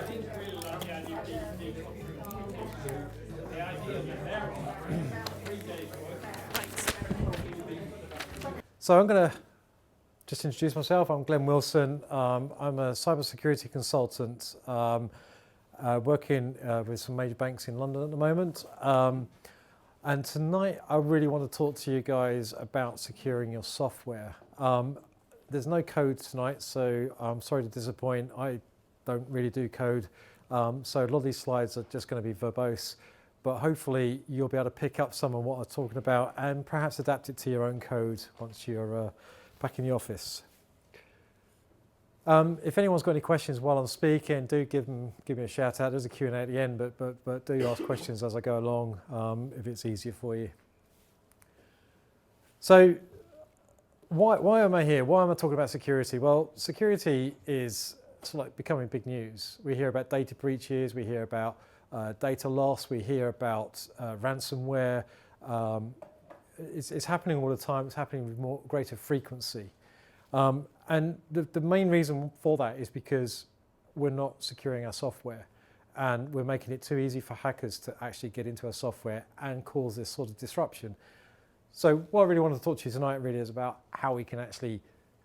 didn't really like the idea of the idea of there 3 days work. So I'm going to just introduce myself. I'm Glenn Wilson. I'm a cybersecurity consultant working with some major banks in London at the moment. And tonight I really want to talk to you guys about securing your software. There's no code tonight, so I'm sorry to disappoint. I don't really do code. So a lot of these slides are just going to be verbose, but hopefully you'll be able to pick up some of what I'm talking about and perhaps adapt it to your own code once you're back in the office. If anyone's got any questions while I'm speaking, do give me a shout out. There's a Q&A at the end, but do ask questions as I go along if it's easier for you. So why am I here? Why am I talking about security? Well, security is sort of like becoming big news. We hear about data breaches, we hear about data loss, we hear about ransomware. It's happening all the time. It's happening with greater frequency. And the main reason for that is because we're not securing our software and we're making it too easy for hackers to actually get into our software and cause this sort of disruption. So what I really want to talk to you tonight really is about how we can actually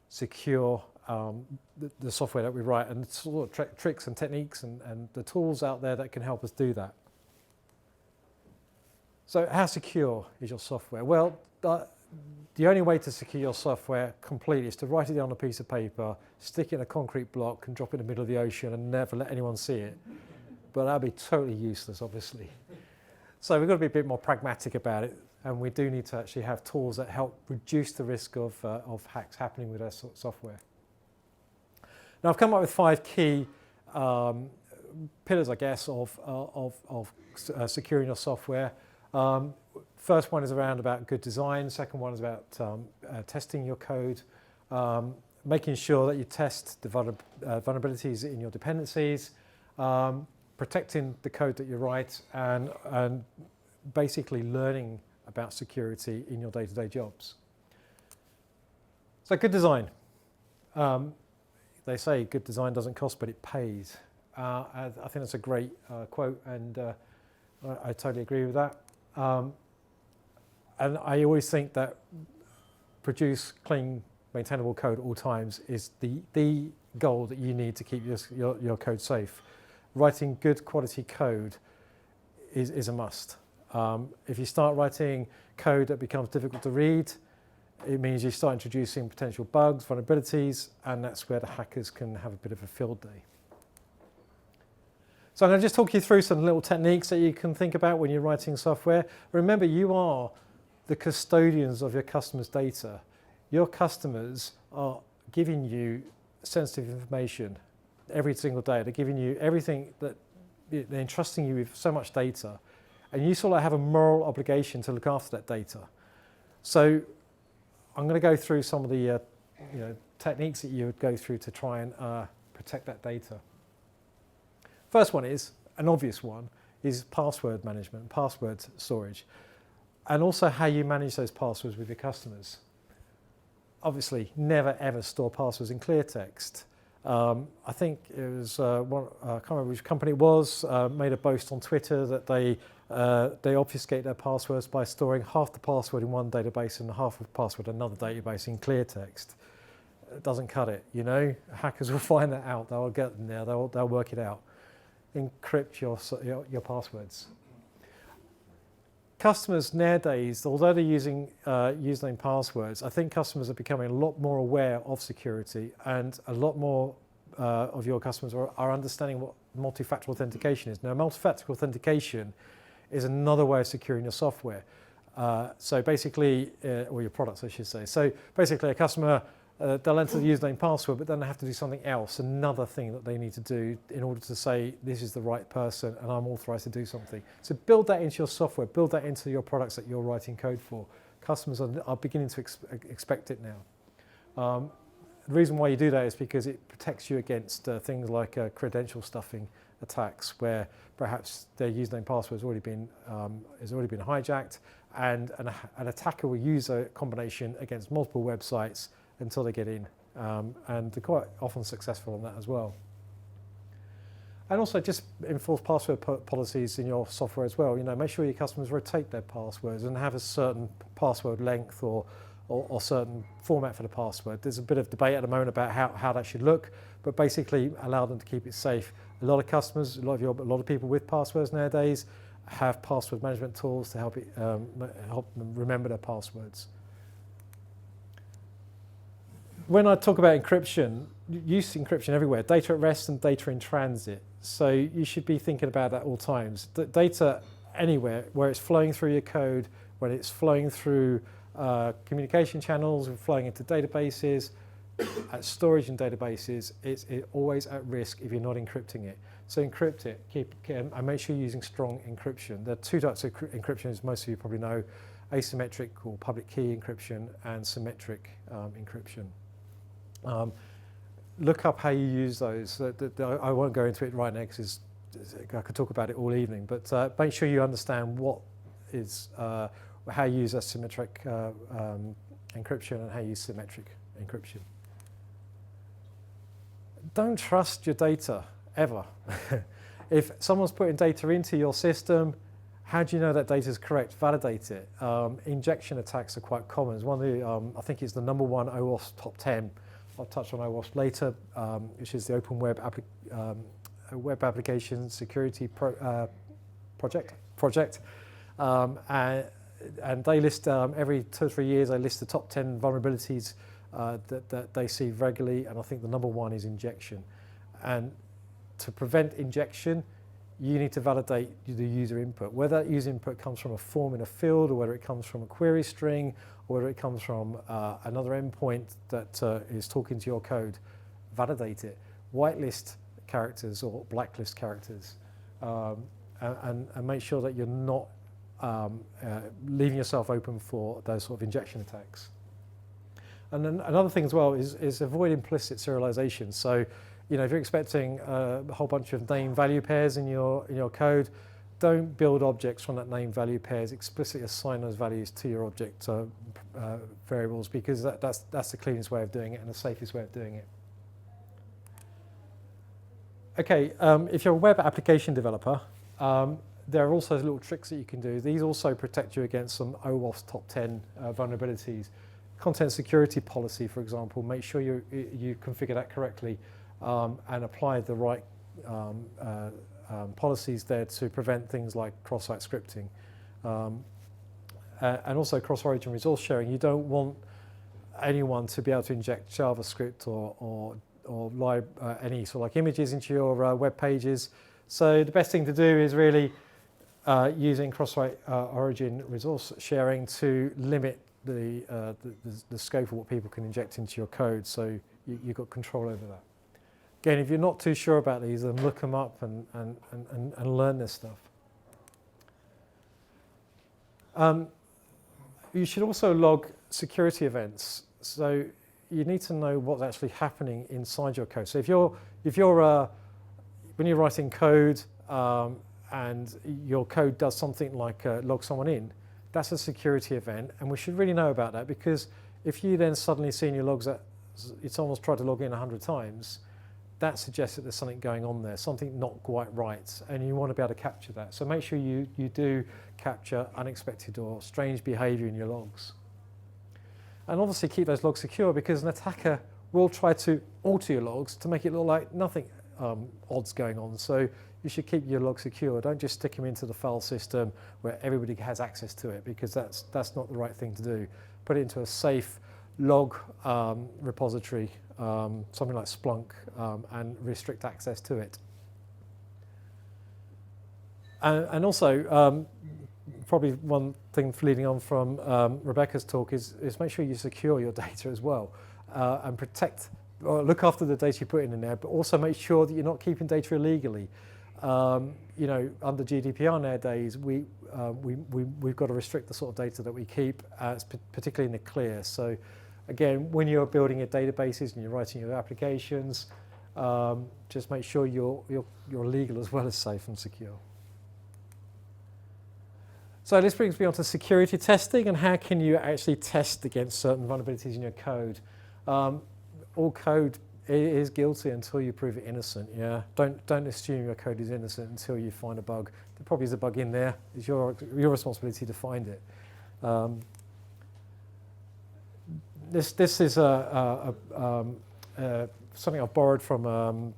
secure the software that we write and sort of tricks and techniques and the tools out there that can help us do that. So how secure is your software? Well, the only way to secure your software completely is to write it down on a piece of paper, stick it in a concrete block and drop it in the middle of the ocean and never let anyone see it. But that'd be totally useless, obviously. So we've got to be a bit more pragmatic about it, and we do need to actually have tools that help reduce the risk of hacks happening with our software. Now I've come up with 5 key pillars, I guess, of securing your software. First one is around about good design. Second one is about testing your code, making sure that you test the vulnerabilities in your dependencies, protecting the code that you write, and basically learning about security in your day-to-day jobs. So good design. They say good design doesn't cost, but it pays. I think that's a great quote, and I totally agree with that. And I always think that produce clean, maintainable code at all times is the goal that you need to keep your code safe. Writing good quality code is a must. If you start writing code that becomes difficult to read, it means you start introducing potential bugs, vulnerabilities, and that's where the hackers can have a bit of a field day. So I'm going to just talk you through some little techniques that you can think about when you're writing software. Remember, you are the custodians of your customers' data. Your customers are giving you sensitive information every single day. They're giving you everything that they're entrusting you with so much data, and you sort of have a moral obligation to look after that data. So I'm going to go through some of the techniques that you would go through to try and protect that data. First one is, an obvious one, is password management, password storage, and also how you manage those passwords with your customers. Obviously, never ever store passwords in clear text. I think it was, I can't remember which company it was, made a boast on Twitter that they obfuscate their passwords by storing half the password in one database and half of the password in another database in clear text. It doesn't cut it, you know. Hackers will find that out. They'll get in there. They'll work it out. Encrypt your passwords. Customers nowadays, although they're using username passwords, I think customers are becoming a lot more aware of security, and a lot more of your customers are understanding what multi-factor authentication is. Now, multi-factor authentication is another way of securing your software. So basically, or your products, I should say. So basically, a customer, they'll enter the username password, but then they have to do something else, another thing that they need to do in order to say, this is the right person and I'm authorized to do something. So build that into your software, build that into your products that you're writing code for. Customers are beginning to expect it now. The reason why you do that is because it protects you against things like credential stuffing attacks, where perhaps their username password has already been hijacked, and an attacker will use a combination against multiple websites until they get in, and they're quite often successful on that as well. And also just enforce password policies in your software as well. Make sure your customers rotate their passwords and have a certain password length or certain format for the password. There's a bit of debate at the moment about how that should look, but basically allow them to keep it safe. A lot of customers, a lot of people with passwords nowadays have password management tools to help them remember their passwords. When I talk about encryption, use encryption everywhere, data at rest and data in transit. So you should be thinking about that at all times. Data anywhere, where it's flowing through your code, when it's flowing through communication channels, flowing into databases, at storage in databases, it's always at risk if you're not encrypting it. So encrypt it, and make sure you're using strong encryption. There are two types of encryption, as most of you probably know: asymmetric or public key encryption and symmetric encryption. Look up how you use those. I won't go into it right now because I could talk about it all evening, but make sure you understand what is how you use asymmetric encryption and how you use symmetric encryption. Don't trust your data, ever. If someone's putting data into your system, how do you know that data is correct? Validate it. Injection attacks are quite common. It's one of the, I think it's the #1 OWASP top 10. I'll touch on OWASP later, which is the Open Web Application Security Project. And they list, every 2 or 3 years, they list the top 10 vulnerabilities that they see regularly, and I think the #1 is injection. And to prevent injection, you need to validate the user input. Whether that user input comes from a form in a field, or whether it comes from a query string, or whether it comes from another endpoint that is talking to your code, validate it. Whitelist characters or blacklist characters, and make sure that you're not leaving yourself open for those sort of injection attacks. And then another thing as well is avoid implicit serialization. So, if you're expecting a whole bunch of name value pairs in your code, don't build objects from that name value pairs. Explicitly assign those values to your object variables, because that's the cleanest way of doing it and the safest way of doing it. Okay, if you're a web application developer, there are also little tricks that you can do. These also protect you against some OWASP top 10 vulnerabilities. Content security policy, for example, make sure you configure that correctly and apply the right policies there to prevent things like cross-site scripting. And also cross-origin resource sharing. You don't want anyone to be able to inject JavaScript or any sort of like images into your web pages. So the best thing to do is really using cross-site origin resource sharing to limit the scope of what people can inject into your code, so you've got control over that. Again, if you're not too sure about these, then look them up and learn this stuff. You should also log security events. So you need to know what's actually happening inside your code. So if you're when you're writing code and your code does something like log someone in, that's a security event, and we should really know about that, because if you then suddenly see in your logs that it's almost tried to log in 100 times, that suggests that there's something going on there, something not quite right, and you want to be able to capture that. So make sure you do capture unexpected or strange behavior in your logs. And obviously keep those logs secure, because an attacker will try to alter your logs to make it look like nothing odd's going on. So you should keep your logs secure. Don't just stick them into the file system where everybody has access to it, because that's not the right thing to do. Put it into a safe log repository, something like Splunk, and restrict access to it. And also, probably one thing leading on from Rebecca's talk is make sure you secure your data as well, and protect or look after the data you put in there, but also make sure that you're not keeping data illegally. Under GDPR nowadays, we've got to restrict the sort of data that we keep, particularly in the clear. So again, when you're building your databases and you're writing your applications, just make sure you're legal as well as safe and secure. So this brings me on to security testing, and how can you actually test against certain vulnerabilities in your code. All code it is guilty until you prove it innocent. Yeah, don't assume your code is innocent until you find a bug. There probably is a bug in there. It's your responsibility to find it. This is something I've borrowed from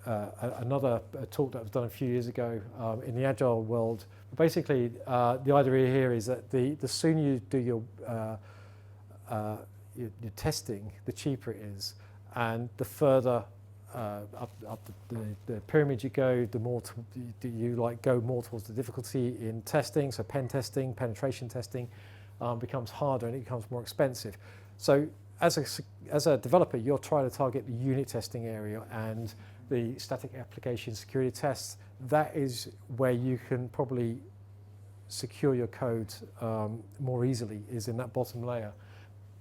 another talk that was done a few years ago in the Agile world. Basically, the idea here is that the sooner you do your testing, the cheaper it is, and the further up the pyramid you go, the more you go more towards the difficulty in testing. So pen testing, penetration testing becomes harder and it becomes more expensive. So as a developer, you're trying to target the unit testing area and the static application security tests. That is where you can probably secure your code more easily, is in that bottom layer,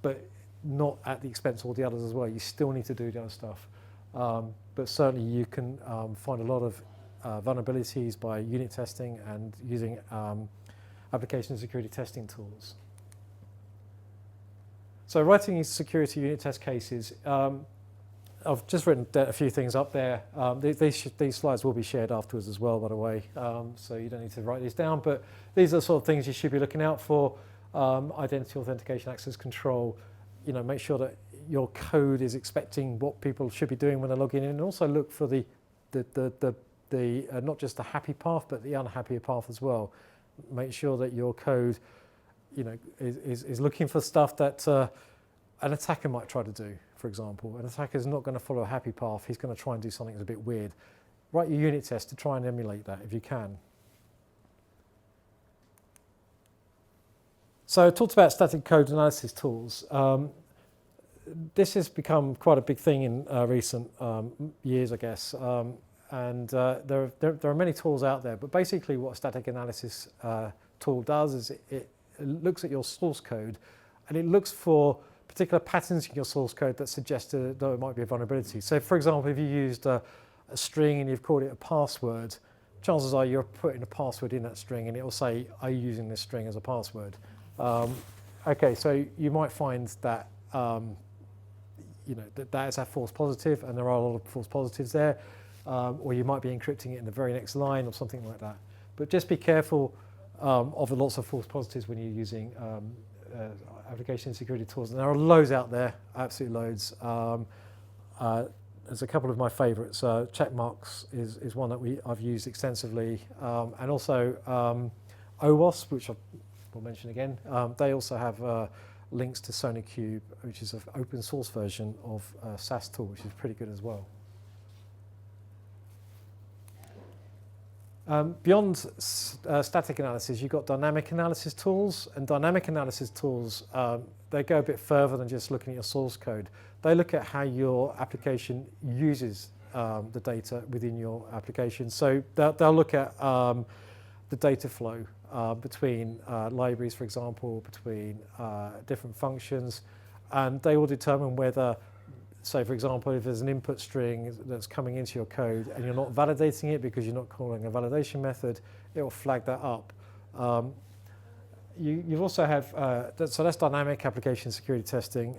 but not at the expense of all the others as well. You still need to do the other stuff. But certainly you can find a lot of vulnerabilities by unit testing and using application security testing tools. So writing security unit test cases, I've just written a few things up there. These slides will be shared afterwards as well, by the way, so you don't need to write these down, but these are the sort of things you should be looking out for. Identity authentication, access control, make sure that your code is expecting what people should be doing when they're logging in, and also look for the not just the happy path, but the unhappy path as well. Make sure that your code is looking for stuff that an attacker might try to do, for example. An attacker is not going to follow a happy path. He's going to try and do something that's a bit weird. Write your unit test to try and emulate that if you can. So I talked about static code analysis tools. This has become quite a big thing in recent years, I guess. And there are many tools out there, but basically what a static analysis tool does is it looks at your source code and it looks for particular patterns in your source code that suggest that it might be a vulnerability. So for example, if you used a string and you've called it a password, chances are you're putting a password in that string and it will say, are you using this string as a password? Okay, so you might find that that is a false positive, and there are a lot of false positives there, or you might be encrypting it in the very next line or something like that. But just be careful of the lots of false positives when you're using application security tools. And there are loads out there, absolutely loads. There's a couple of my favorites. Checkmarks is one that I've used extensively, and also OWASP, which I will mention again. They also have links to SonarQube, which is an open source version of a SAS tool, which is pretty good as well. Beyond static analysis, you've got dynamic analysis tools, and dynamic analysis tools, they go a bit further than just looking at your source code. They look at how your application uses the data within your application. So they'll look at the data flow between libraries, for example, between different functions, and they will determine whether, say for example, if there's an input string that's coming into your code and you're not validating it because you're not calling a validation method, it will flag that up. You also have, so that's dynamic application security testing.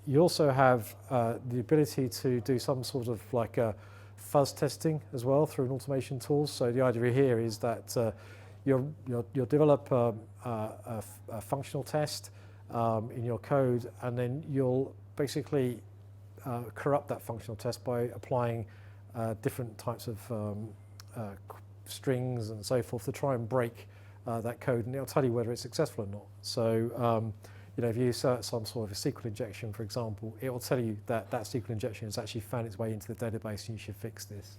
You also have the ability to do some sort of like a fuzz testing as well through an automation tool. So the idea here is that you'll develop a functional test in your code, and then you'll basically corrupt that functional test by applying different types of strings and so forth to try and break that code, and it'll tell you whether it's successful or not. So if you insert some sort of a SQL injection, for example, it will tell you that that SQL injection has actually found its way into the database and you should fix this.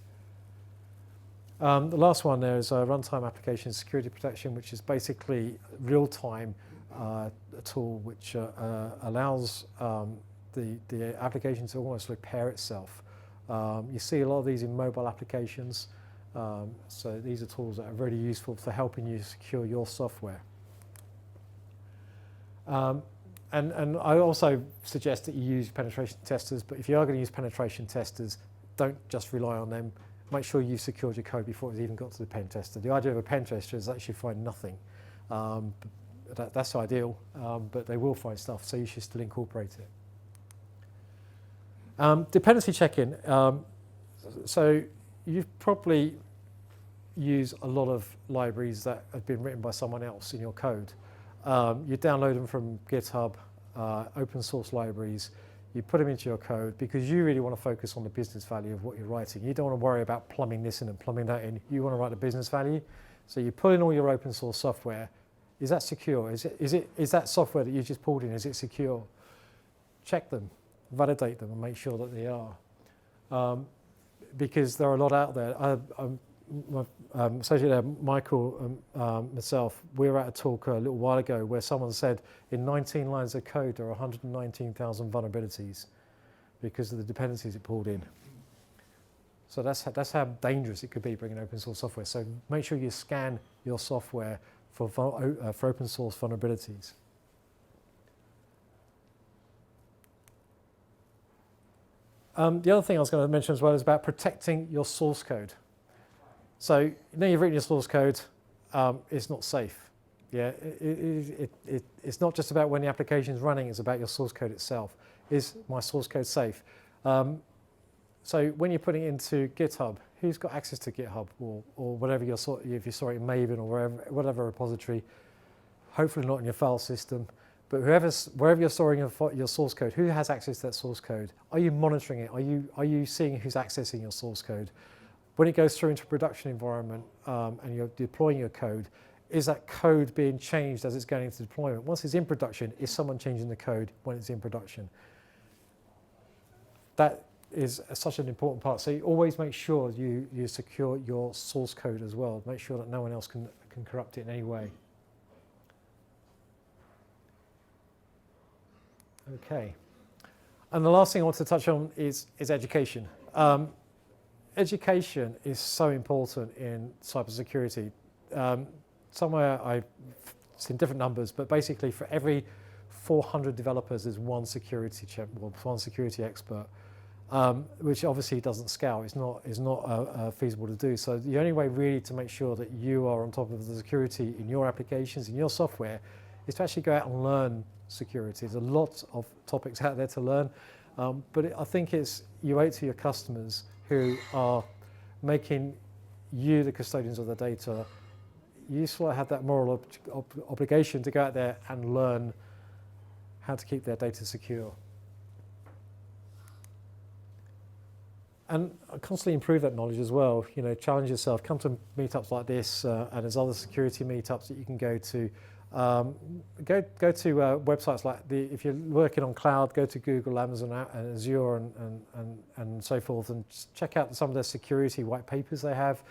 The last one there is runtime application security protection, which is basically real-time a tool which allows the application to almost repair itself. You see a lot of these in mobile applications, so these are tools that are really useful for helping you secure your software. And I also suggest that you use penetration testers, but if you are going to use penetration testers, don't just rely on them. Make sure you've secured your code before it's even got to the pen tester. The idea of a pen tester is actually find nothing. That's ideal, but they will find stuff, so you should still incorporate it. Dependency checking. So you've probably used a lot of libraries that have been written by someone else in your code. You download them from GitHub, open source libraries. You put them into your code because you really want to focus on the business value of what you're writing. You don't want to worry about plumbing this in and plumbing that in. You want to write the business value. So you put in all your open source software. Is that secure? Is that software that you just pulled in, is it secure? Check them, validate them, and make sure that they are. Because there are a lot out there. My associate there, Michael, and myself, we were at a talk a little while ago where someone said in 19 lines of code there are 119,000 vulnerabilities because of the dependencies it pulled in. So that's how dangerous it could be bringing open source software. So make sure you scan your software for open source vulnerabilities. The other thing I was going to mention as well is about protecting your source code. So you've written your source code, it's not safe. Yeah, it's not just about when the application is running, it's about your source code itself. Is my source code safe? So when you're putting it into GitHub, who's got access to GitHub or whatever if you saw it in Maven or whatever repository, hopefully not in your file system, but wherever you're storing your source code, who has access to that source code? Are you monitoring it? Are you seeing who's accessing your source code? When it goes through into a production environment and you're deploying your code, is that code being changed as it's going into deployment? Once it's in production, is someone changing the code when it's in production? That is such an important part. So you always make sure you secure your source code as well. Make sure that no one else can corrupt it in any way. Okay. And the last thing I want to touch on is education. Education is so important in cybersecurity. Somewhere I've seen different numbers, but basically for every 400 developers there's one security expert, which obviously doesn't scale. It's not feasible to do. So the only way really to make sure that you are on top of the security in your applications, in your software, is to actually go out and learn security. There's a lot of topics out there to learn, but I think you owe it to your customers who are making you the custodians of the data. You sort of have that moral obligation to go out there and learn how to keep their data secure. And constantly improve that knowledge as well. Challenge yourself. Come to meetups like this, and there's other security meetups that you can go to. Go to websites like if you're working on cloud, go to Google, Amazon, and Azure, and so forth, and just check out some of their security white papers they have,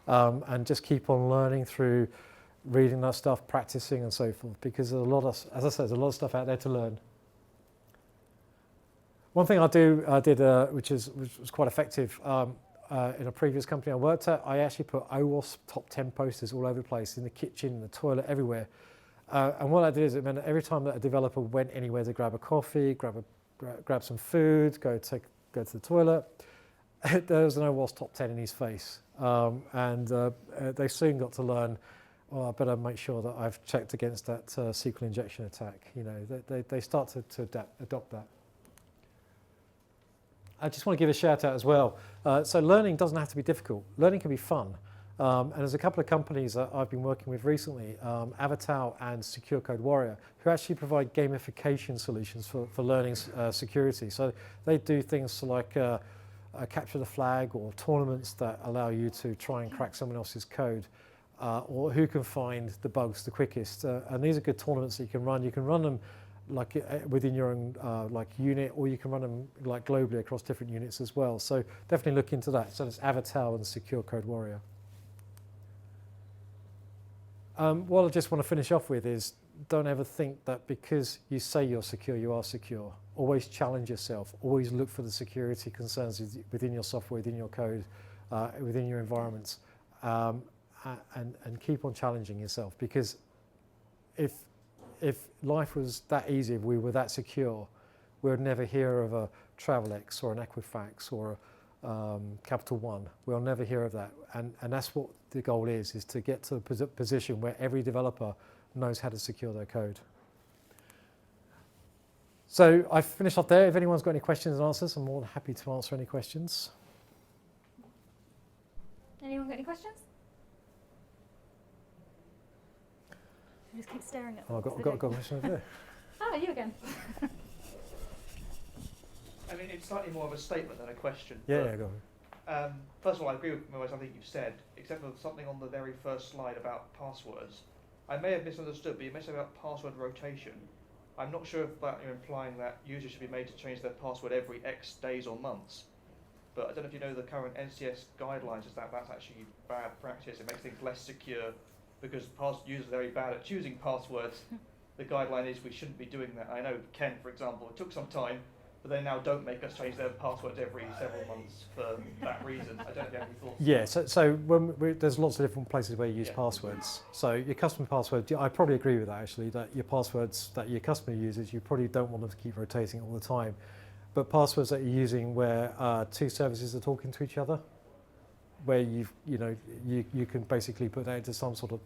and just keep on learning through reading that stuff, practicing, and so forth. Because there's as I said, there's a lot of stuff out there to learn. One thing I did, which was quite effective. In a previous company I worked at, I actually put OWASP top 10 posters all over the place, in the kitchen, in the toilet, everywhere. And what I did is it meant that every time that a developer went anywhere to grab a coffee, grab some food, go to the toilet, there was an OWASP top 10 in his face. They soon got to learn, I better make sure that I've checked against that SQL injection attack. They start to adopt that. I just want to give a shout out as well. So learning doesn't have to be difficult. Learning can be fun. And there's a couple of companies that I've been working with recently, Avatal and Secure Code Warrior, who actually provide gamification solutions for learning security. So they do things like capture the flag, or tournaments that allow you to try and crack someone else's code, or who can find the bugs the quickest. And these are good tournaments that you can run. You can run them like within your own unit, or you can run them like globally across different units as well. So definitely look into that. So it's Avatal and Secure Code Warrior. What I just want to finish off with is, don't ever think that because you say you're secure, you are secure. Always challenge yourself. Always look for the security concerns within your software, within your code, within your environments, and keep on challenging yourself. Because if life was that easy, if we were that secure, we would never hear of a Travelex or an Equifax or Capital One. We'll never hear of that, and that's what the goal is to get to a position where every developer knows how to secure their code. So I've finished off there. If anyone's got any questions and answers, I'm more than happy to answer any questions. Anyone got any questions? I just keep staring at Oh, them. I've got a question over there. Ah, you again. I mean, it's slightly more of a statement than a question. Yeah, go on. First of all, I agree with most everything you've said, except for something on the very first slide about passwords. I may have misunderstood, but you mentioned about password rotation. I'm not sure if that you're implying that users should be made to change their password every X days or months. But I don't know if you know the current NCS guidelines is that that's actually bad practice. It makes things less secure because users are very bad at choosing passwords. The guideline is we shouldn't be doing that. I know Ken, for example, it took some time, but they now don't make us change their passwords every several months for that reason. I don't know if you have any thoughts. Yeah, so when there's lots of different places where you use passwords. So your customer password, I probably agree with that actually, that your passwords that your customer uses, you probably don't want them to keep rotating all the time. But passwords that you're using where two services are talking to each other, where you can basically put that into some sort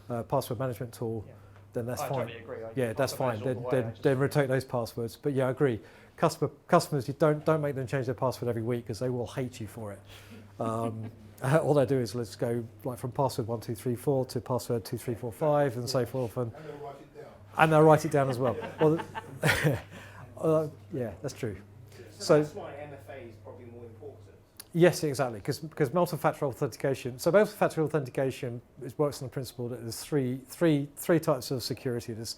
of password management tool, then that's fine. I totally agree. Yeah, that's fine. Then rotate those passwords. But yeah, I agree. Customers, you don't make them change their password every week because they will hate you for it. All they do is let's go like from password 1234 to password 2345 and so forth, and they'll write it down. And they'll write it down as well. Well, yeah, that's true. So that's why MFA is probably more important. Yes, exactly, because multi-factor authentication. So multi-factor authentication works on the principle that there's three types of security. There's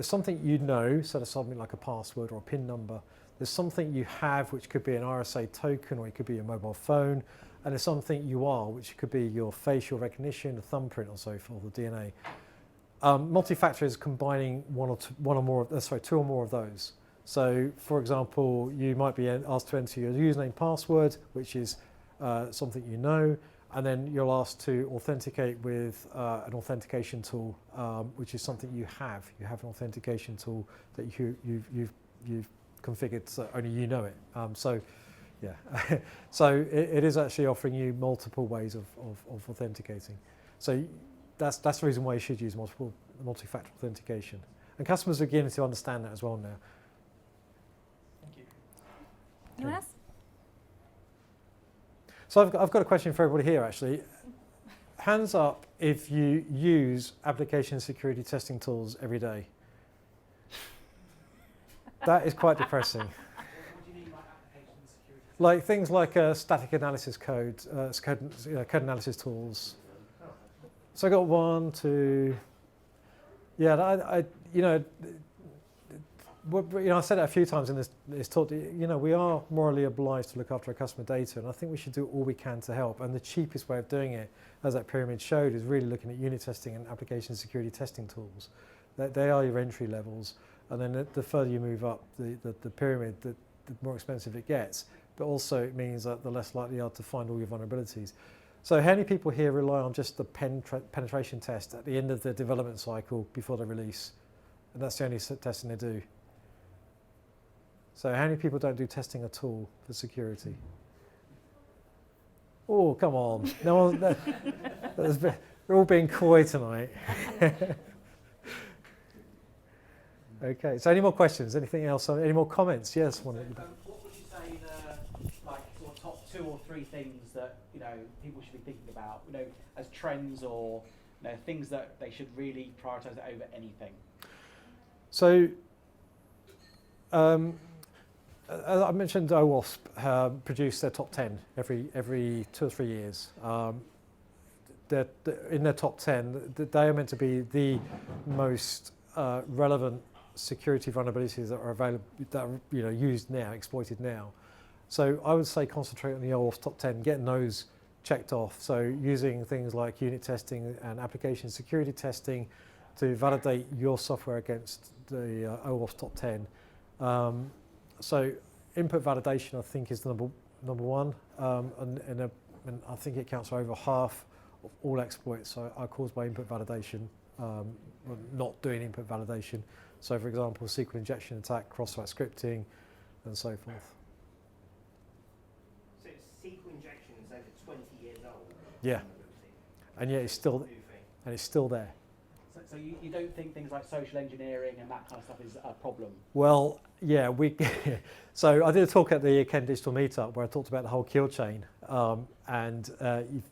something you know, so there's something like a password or a PIN number. There's something you have, which could be an RSA token, or it could be a mobile phone, and there's something you are, which could be your facial recognition, a thumbprint, or so forth, or DNA. Multi-factor is combining two or more of those. So, for example, you might be asked to enter your username password, which is something you know, and then you're asked to authenticate with an authentication tool, which is something you have. You have an authentication tool that you've configured so only you know it. Yeah, so it is actually offering you multiple ways of authenticating. So that's the reason why you should use multi-factor authentication. And customers are beginning to understand that as well now. Anyone else? So I've got a question for everybody here actually. Hands up if you use application security testing tools every day. That is quite depressing. What do you mean by application security? Like things like static analysis code analysis tools. So I got 1, 2. Yeah, I said it a few times in this talk. We are morally obliged to look after our customer data, and I think we should do all we can to help. And the cheapest way of doing it, as that pyramid showed, is really looking at unit testing and application security testing tools. They are your entry levels, and then the further you move up the pyramid, the more expensive it gets. But also it means that the less likely you are to find all your vulnerabilities. So how many people here rely on just the penetration test at the end of the development cycle before they release? And that's the only testing they do. So how many people don't do testing at all for security? Oh, come on. No one, we're all being coy tonight. Okay, so any more questions? Anything else? Any more comments? Yes. What would you say the sort of top 2 or 3 things that people should be thinking about, as trends or things that they should really prioritise over anything? So, as I mentioned, OWASP produce their top 10 every 2 or 3 years. In their top 10, they are meant to be the most relevant security vulnerabilities that are available, that are used now, exploited now. So I would say concentrate on the OWASP top 10, getting those checked off. So using things like unit testing and application security testing to validate your software against the OWASP top 10. So input validation, I think, is the number one, and I think it counts for over half of all exploits are caused by input validation, not doing input validation. So, for example, SQL injection attack, cross-site scripting, and so forth. So SQL injection is over 20 years old. Yeah, and yet it's still there. So you don't think things like social engineering and that kind of stuff is a problem? Well, yeah, so I did a talk at the Kent Digital Meetup where I talked about the whole kill chain. And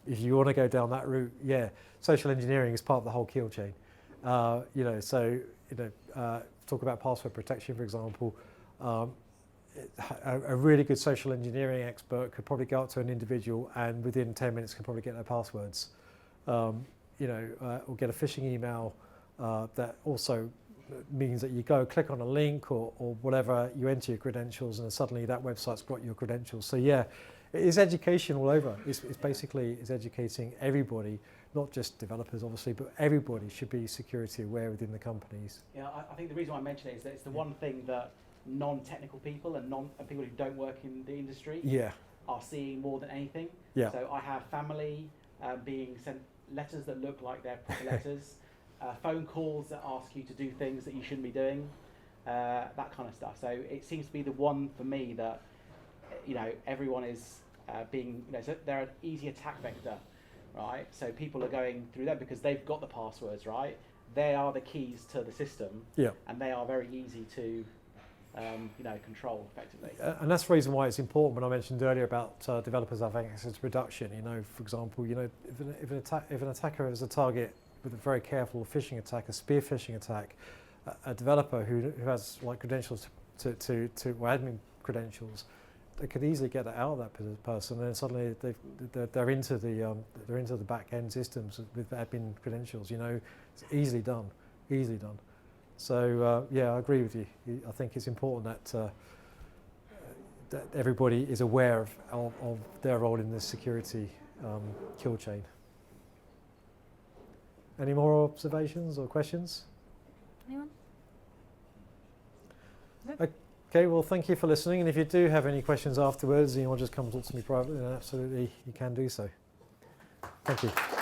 if you want to go down that route, yeah, social engineering is part of the whole kill chain. Talk about password protection, for example. A really good social engineering expert could probably go up to an individual and within 10 minutes can probably get their passwords. Or get a phishing email that also means that you go click on a link or whatever, you enter your credentials and then suddenly that website's got your credentials. So yeah, it is education all over. It's basically educating everybody, not just developers obviously, but everybody should be security aware within the companies. Yeah, I think the reason why I mention it is that it's the one thing that non-technical people and people who don't work in the industry are seeing more than anything. Yeah. So I have family being sent letters that look like they're proper letters, phone calls that ask you to do things that you shouldn't be doing, that kind of stuff. So it seems to be the one for me that everyone is being so they're an easy attack vector, right? So people are going through them because they've got the passwords, right? They are the keys to the system, and they are very easy to control effectively. And that's the reason why it's important when I mentioned earlier about developers having access to production. For example, if an attacker is a target with a very careful phishing attack, a spear phishing attack, a developer who has like credentials to admin credentials, they could easily get that out of that person, and then suddenly they're into the back end systems with admin credentials. It's easily done. So I agree with you. I think it's important that everybody is aware of their role in the security kill chain. Any more observations or questions? Anyone? Okay, well, thank you for listening. And if you do have any questions afterwards and you want to just come talk to me privately, then absolutely you can do so. Thank you.